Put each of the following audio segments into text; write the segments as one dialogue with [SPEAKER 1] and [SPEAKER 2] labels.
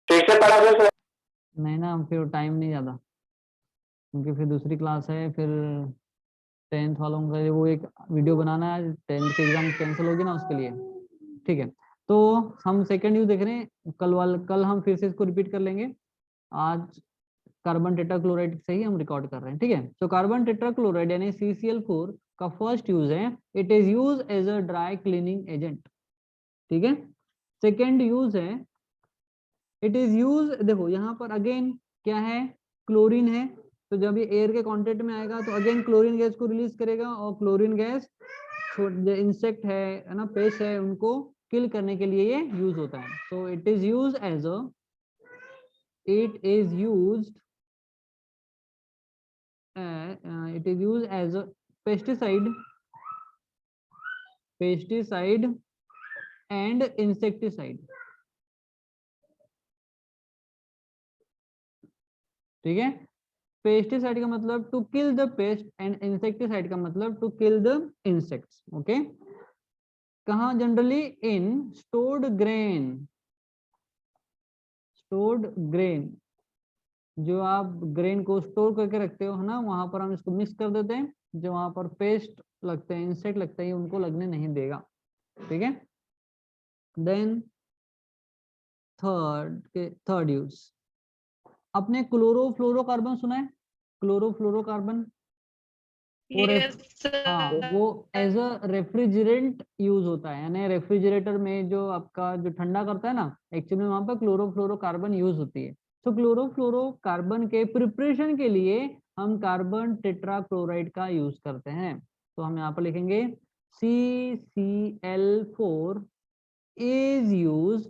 [SPEAKER 1] फिर से पढ़ा दो सर।
[SPEAKER 2] नहीं ना, फिर टाइम नहीं ज़्यादा, क्योंकि फिर दूसरी क्लास है, फिर 10th वालों का वो एक वीडियो बनाना है, 10th की एग्जाम कैंसिल होगी ना उसके लिए। ठीक है, तो हम सेकंड यूज देख रहे हैं। कल हम फिर से इसको रिपीट कर लेंगे। आज कार्बन टेट्राक्लोराइड से ही हम रिकॉर्ड कर रहे हैं। ठीक है, तो कार्बन टेट्राक्लोराइड यानी CCl4 का फर्स्ट यूज है, it is use as a dry cleaning agent. ठीक है, सेकेंड यूज है, इट इज यूज, देखो यहाँ पर अगेन क्या है, क्लोरीन है, तो जब ये एयर के कांटेक्ट में आएगा तो अगेन क्लोरीन गैस को रिलीज करेगा, और क्लोरीन गैस जो इंसेक्ट है ना, पेस्ट है, उनको किल करने के लिए ये यूज होता है। तो it is use as a, it is used it is used as a pesticide, pesticide and insecticide। ठीक है, पेस्टिसाइड का मतलब to kill the pest, and insecticide का मतलब to kill the insects. Okay, कहाँ generally in stored grain, stored grain, जो आप grain को स्टोर करके रखते हो है ना, वहां पर हम इसको मिक्स कर देते हैं, जो वहां पर पेस्ट लगते हैं, इंसेक्ट लगते हैं, उनको लगने नहीं देगा। ठीक है, देन थर्ड यूज, आपने क्लोरोफ्लोरोकार्बन सुना है? क्लोरोफ्लोरोकार्बन वो
[SPEAKER 3] Yes,
[SPEAKER 2] हाँ,
[SPEAKER 3] sir.
[SPEAKER 2] वो एज अ रेफ्रिजरेंट यूज होता है, यानी रेफ्रिजरेटर में जो आपका जो ठंडा करता है ना, एक्चुअली में वहां पर क्लोरोफ्लोरोकार्बन यूज होती है। तो क्लोरोफ्लोरोकार्बन के प्रिपरेशन के लिए हम कार्बन टेट्राक्लोराइड का यूज करते हैं। तो हम यहाँ पर लिखेंगे CCl4 is used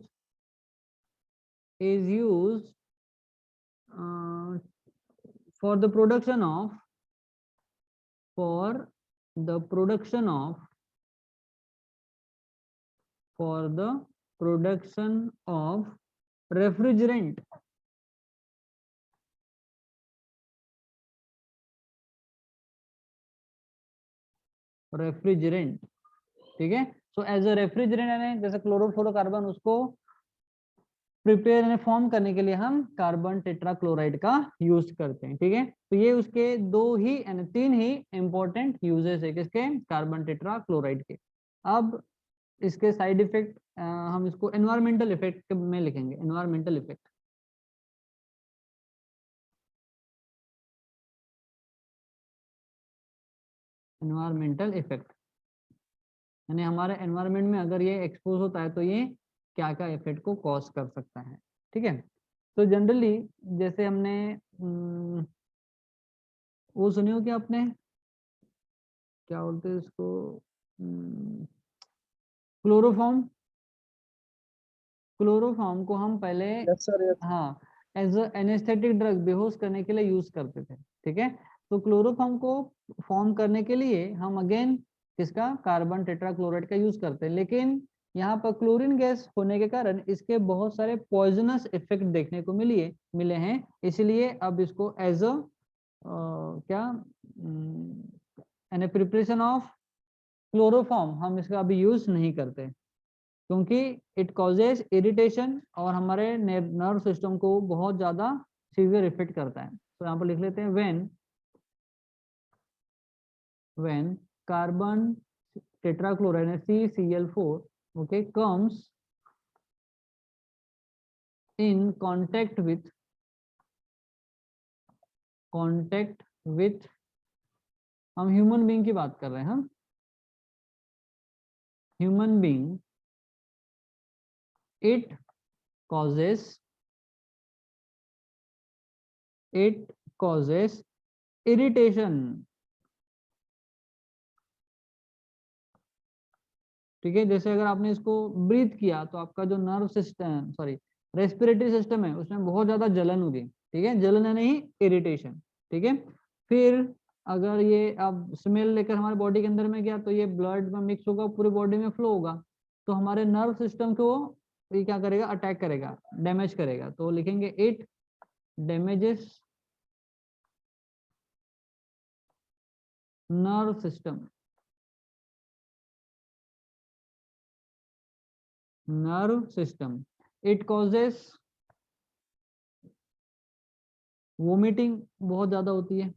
[SPEAKER 2] for the production of, for the production of, for the production of refrigerant, refrigerant. ठीक है, सो एज अ रेफ्रिजरेंट यानी जैसे क्लोरोफ्लोरोकार्बन, उसको प्रिपेयर यानी फॉर्म करने के लिए हम कार्बन टेट्राक्लोराइड का यूज करते हैं। ठीक है, तो ये उसके दो ही यानी तीन ही इंपॉर्टेंट यूजेस है किसके, कार्बन टेट्राक्लोराइड के। अब इसके साइड इफेक्ट हम इसको एनवायरमेंटल इफेक्ट में लिखेंगे, एनवायरमेंटल इफेक्ट। एनवायरमेंटल इफेक्ट यानी हमारे एनवायरमेंट में अगर ये एक्सपोज होता है तो ये क्या क्या इफेक्ट को कॉज कर सकता है। ठीक है, तो जनरली जैसे हमने वो सुनी हो क्या आपने, क्या बोलते हैं इसको, क्लोरोफॉर्म। क्लोरोफॉर्म को हम पहले
[SPEAKER 4] यस सर, यस।
[SPEAKER 2] हाँ एज एनेस्थेटिक ड्रग बेहोश करने के लिए यूज करते थे। ठीक है, तो क्लोरोफॉर्म को फॉर्म करने के लिए हम अगेन किसका, कार्बन टेट्राक्लोराइड का यूज करते हैं, लेकिन यहाँ पर क्लोरीन गैस होने के कारण इसके बहुत सारे पॉइजनस इफेक्ट देखने को मिले हैं, इसलिए अब इसको एज अ क्या यानी प्रिपरेशन ऑफ क्लोरोफॉर्म हम इसका अभी यूज नहीं करते, क्योंकि इट कॉजेज इरिटेशन और हमारे नर्व सिस्टम को बहुत ज्यादा सीवियर इफेक्ट करता है। तो यहाँ पर लिख लेते हैं when carbon tetrachloride CCl4 okay comes in contact with हम ह्यूमन बीइंग की बात कर रहे हैं, हम human being, it causes irritation। ठीक है, जैसे अगर आपने इसको ब्रीथ किया तो आपका जो nerve system, sorry respiratory system है, उसमें बहुत ज्यादा जलन होगी। ठीक है, जलन है नहीं, इरिटेशन। ठीक है, फिर अगर ये अब स्मेल लेकर हमारे बॉडी के अंदर में गया तो ये ब्लड में मिक्स होगा, पूरी बॉडी में फ्लो होगा, तो हमारे नर्व सिस्टम को ये क्या करेगा, अटैक करेगा, डैमेज करेगा। तो लिखेंगे it damages nerve system, nerve system, it causes vomiting बहुत ज्यादा होती है,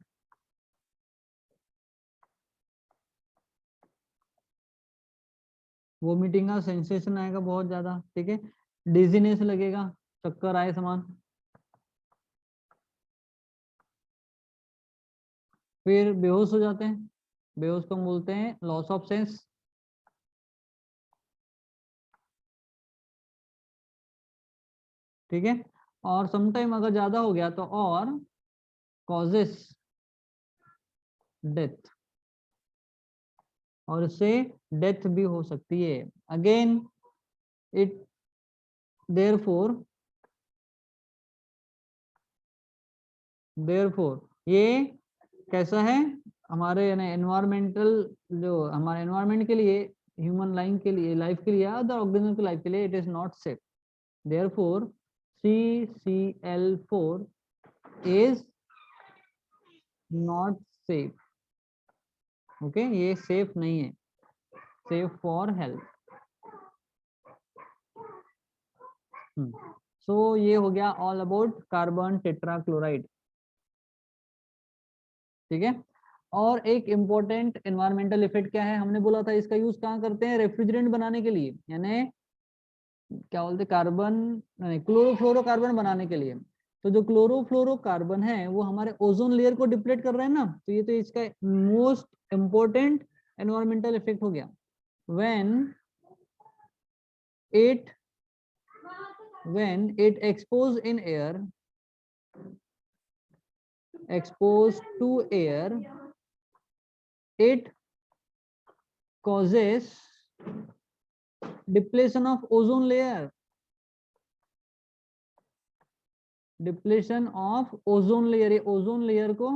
[SPEAKER 2] वोमिटिंग का सेंसेशन आएगा बहुत ज्यादा, ठीक है। डिजीनेस लगेगा, चक्कर आए समान। फिर बेहोश हो जाते हैं, बेहोश को हम बोलते हैं लॉस ऑफ सेंस। ठीक है। और समटाइम अगर ज्यादा हो गया तो और कॉजेस डेथ, और इससे डेथ भी हो सकती है। अगेन इट देयरफॉर ये कैसा है हमारे यानी एनवायरमेंटल, जो हमारे एनवायरमेंट के लिए, ह्यूमन लाइफ के लिए, अदर ऑर्गेनिज्म की लाइफ के लिए it is not safe. Therefore CCl4 is not safe. Okay, ये सेफ नहीं है, सेफ फॉर हेल्थ। सो ये हो गया ऑल अबाउट कार्बन टेट्राक्लोराइड। ठीक है। और एक इम्पोर्टेंट एनवायरमेंटल इफेक्ट क्या है, हमने बोला था इसका यूज कहाँ करते हैं, रेफ्रिजरेंट बनाने के लिए, यानी क्या बोलते हैं, कार्बन क्लोरोफ्लोरोकार्बन बनाने के लिए। तो जो क्लोरोफ्लोरोकार्बन है वो हमारे ओजोन लेयर को डिप्लीट कर रहे हैं ना, तो ये तो इसका मोस्ट इम्पोर्टेंट एनवायरमेंटल इफेक्ट हो गया। When it exposed in air, exposed to air, it causes depletion of ozone layer, depletion of ozone layer. ये ओजोन लेयर को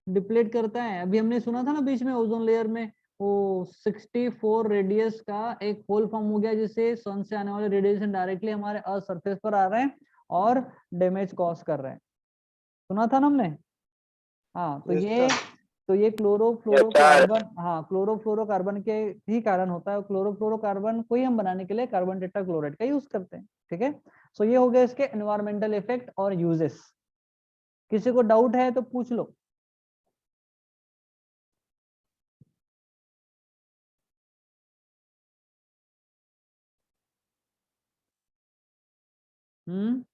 [SPEAKER 2] डिप्लीट करता है। अभी हमने सुना था ना बीच में, ओजोन लेयर में वो 64 रेडियस का एक होल फॉर्म हो गया, जिससे सन से आने वाले रेडिएशन डायरेक्टली हमारे अर्थ सरफेस पर आ रहे हैं और डैमेज कॉज कर रहे हैं। सुना था ना हमने। हाँ, तो ये क्लोरोफ्लोरोकार्बन, हाँ क्लोरोफ्लोरोकार्बन के ही कारण होता है। क्लोरोफ्लोरोकार्बन को ही हम बनाने के लिए कार्बन टेट्राक्लोराइड का यूज करते हैं। ठीक है। सो ये हो गया इसके एनवायरमेंटल इफेक्ट और यूजेस। किसी को डाउट है तो पूछ लो।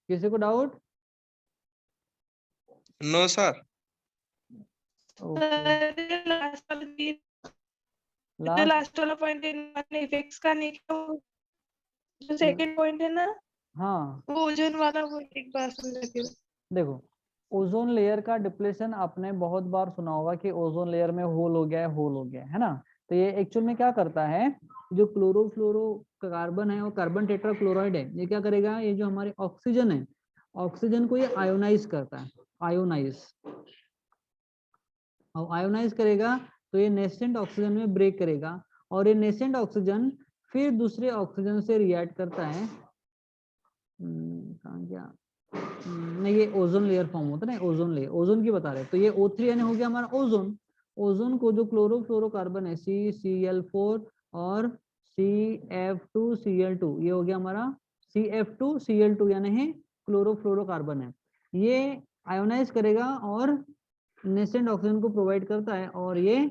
[SPEAKER 2] किसी को डाउट?
[SPEAKER 1] No sir.
[SPEAKER 3] लास्ट वाला पॉइंट इफेक्ट्स का नहीं, जो सेकंड पॉइंट है ना,
[SPEAKER 2] हाँ,
[SPEAKER 3] वो ओजोन वाला, वो एक बार समझ रही हूँ।
[SPEAKER 2] देखो ओजोन लेयर का डिप्लेशन आपने बहुत बार सुना होगा कि ओजोन लेयर में होल हो गया है, होल हो गया है ना। तो ये एक्चुअल में क्या करता है, जो क्लोरोफ्लोरो कार्बन है और कार्बन टेट्राक्लोराइड है, ये क्या करेगा, ये जो हमारे ऑक्सीजन है, ऑक्सीजन को ये आयोनाइज करता है, आयोनाइज। और आयोनाइज करेगा तो ये नेसेंट ऑक्सीजन में ब्रेक करेगा, और ये नेसेंट ऑक्सीजन फिर दूसरे ऑक्सीजन से रिएक्ट करता है। कहाँ गया, नहीं ये ओजोन लेयर फॉर्म होता है ना, ओजोन लेयर, ओजोन की बता रहे। तो ये O3 यानी हो गया हमारा ओजोन। ओजोन को जो क्लोरोफ्लोरोकार्बन है CCl4 और CF2Cl2, ये हो गया हमारा CF2Cl2 यानी क्लोरोफ्लोरोकार्बन है। ये आयोनाइज करेगा और नेसेंट ऑक्सीजन को प्रोवाइड करता है, और ये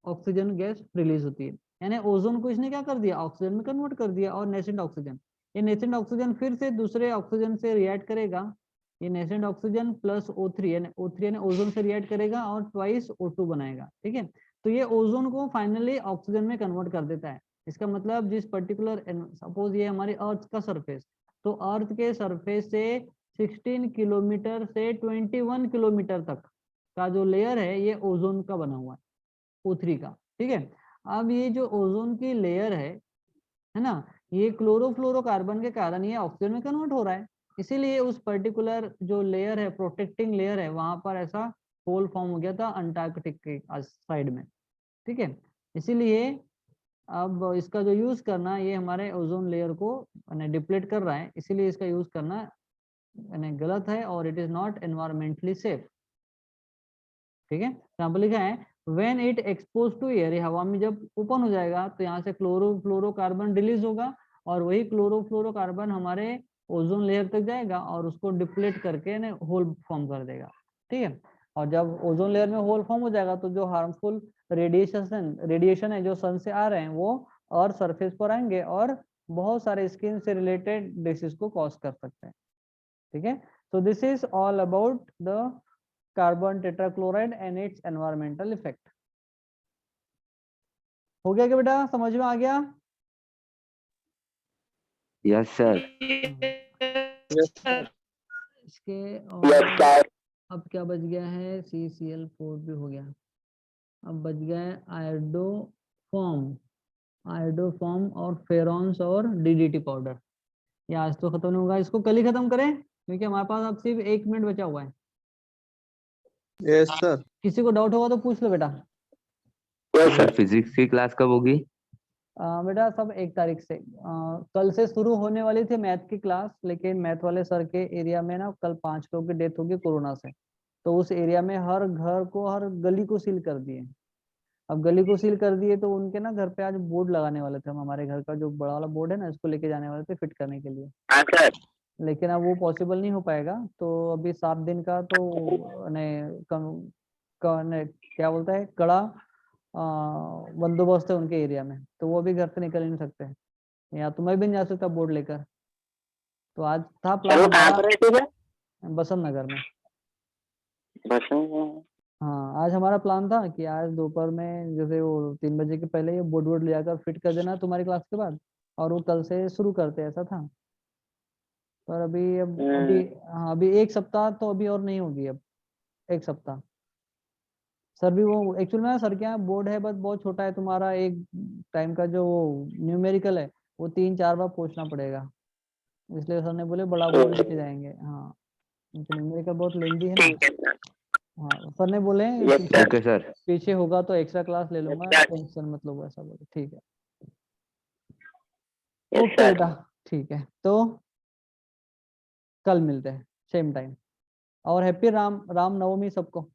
[SPEAKER 2] ऑक्सीजन गैस रिलीज होती है। यानी ओजोन को इसने क्या कर दिया, ऑक्सीजन में कन्वर्ट कर दिया। और नेसेंट ऑक्सीजन, ये नेसेंट ऑक्सीजन फिर से दूसरे ऑक्सीजन से रिएक्ट करेगा, ये नेसेंट ऑक्सीजन प्लस O3 यानी ओजोन से रिएक्ट करेगा और ट्वाइस O2 बनाएगा। ठीक है। तो ये ओजोन को फाइनली ऑक्सीजन में कन्वर्ट कर देता है। इसका मतलब जिस पर्टिकुलर, सपोज ये हमारे अर्थ का सरफेस, तो अर्थ के सरफेस से 16 किलोमीटर से 21 किलोमीटर तक का जो लेयर है ये ओजोन का बना हुआ है, O3 का। ठीक है। अब ये जो ओजोन की लेयर है ना, ये क्लोरोफ्लोरोकार्बन के कारण ये ऑक्सीजन में कन्वर्ट हो रहा है। इसीलिए उस पर्टिकुलर जो लेयर है, प्रोटेक्टिंग लेयर है, वहां पर ऐसा होल फॉर्म हो गया था अंटार्कटिक के साइड में। ठीक है। इसीलिए अब इसका जो यूज करना, ये हमारे ओजोन लेयर को डिप्लीट कर रहा है, इसीलिए इसका यूज करना गलत है और it is not environmentally safe. ठीक है। यहाँ पर लिखा है when it expose to air, हवा में जब ओपन हो जाएगा तो यहाँ से क्लोरोफ्लोरोकार्बन रिलीज होगा, और वही क्लोरोफ्लोरोकार्बन हमारे ओजोन लेयर तक जाएगा और उसको डिप्लीट करके ना होल फॉर्म कर देगा, ठीक है। और जब ओजोन लेयर में होल फॉर्म हो जाएगा तो जो हार्मफुल रेडिएशन है जो सन से आ रहे हैं वो अर्थ सरफेस पर आएंगे और बहुत सारे स्किन से रिलेटेड डिसीज को कॉज कर सकते हैं, ठीक है। So this is all about the carbon tetrachloride and it's environmental effect. हो गया क्या बेटा, समझ में आ गया?
[SPEAKER 1] Yes sir.
[SPEAKER 3] Yes, sir.
[SPEAKER 2] इसके और अब क्या बच गया है, CCl4 भी हो गया। अब बच गया है आयोडोफॉर्म और फेरॉन्स और DDT पाउडर। ये आज तो खत्म नहीं होगा, इसको कल ही खत्म करें क्योंकि हमारे पास अब सिर्फ 1 मिनट बचा हुआ है।
[SPEAKER 4] Yes sir.
[SPEAKER 2] किसी को डाउट होगा तो पूछ लो बेटा।
[SPEAKER 1] सर फिजिक्स की क्लास कब होगी?
[SPEAKER 2] बेटा सब 1 तारीख से, कल से शुरू होने वाली थी मैथ की क्लास, लेकिन मैथ वाले सर के एरिया में ना कल 5 लोगों की डेथ होगी कोरोना से, तो उस एरिया में हर घर को हर गली को सील कर दिए। अब गली को सील कर दिए तो उनके ना घर पे आज बोर्ड लगाने वाले थे हम, हमारे घर का जो बड़ा वाला बोर्ड है ना इसको लेके जाने वाले थे फिट करने के लिए, लेकिन अब वो पॉसिबल नहीं हो पाएगा। तो अभी 7 दिन का तो क्या बोलता है कड़ा बंदोबस्त है उनके एरिया में, तो वो अभी घर से निकल ही नहीं सकते, या तो मैं भी नहीं जा सकता बोर्ड लेकर। तो आज था प्लान हमारा बसंत नगर में। हाँ आज हमारा प्लान था कि आज दोपहर में जैसे वो 3 बजे के पहले ये बोर्ड ले जाकर फिट कर देना तुम्हारी क्लास के बाद, और वो कल से शुरू करते ऐसा था। पर अभी हाँ अभी 1 सप्ताह तो अभी और नहीं होगी, अब 1 सप्ताह। सर भी वो एक्चुअल में सर क्या बोर्ड है बस बहुत छोटा है, तुम्हारा एक टाइम का जो न्यूमेरिकल है वो 3-4 बार पूछना पड़ेगा, इसलिए सर ने बोले बड़ा बोर्ड लेके जाएंगे। हाँ न्यूमेरिकल बहुत लेंदी है ना। हाँ सर ने बोले
[SPEAKER 1] ओके सर।
[SPEAKER 2] पीछे होगा तो एक्स्ट्रा क्लास ले लूंगा, टेंशन मत लो, ऐसा बोले। ठीक है ओके बेटा, ठीक है तो कल मिलते हैं सेम टाइम, और हैप्पी राम नवमी सबको।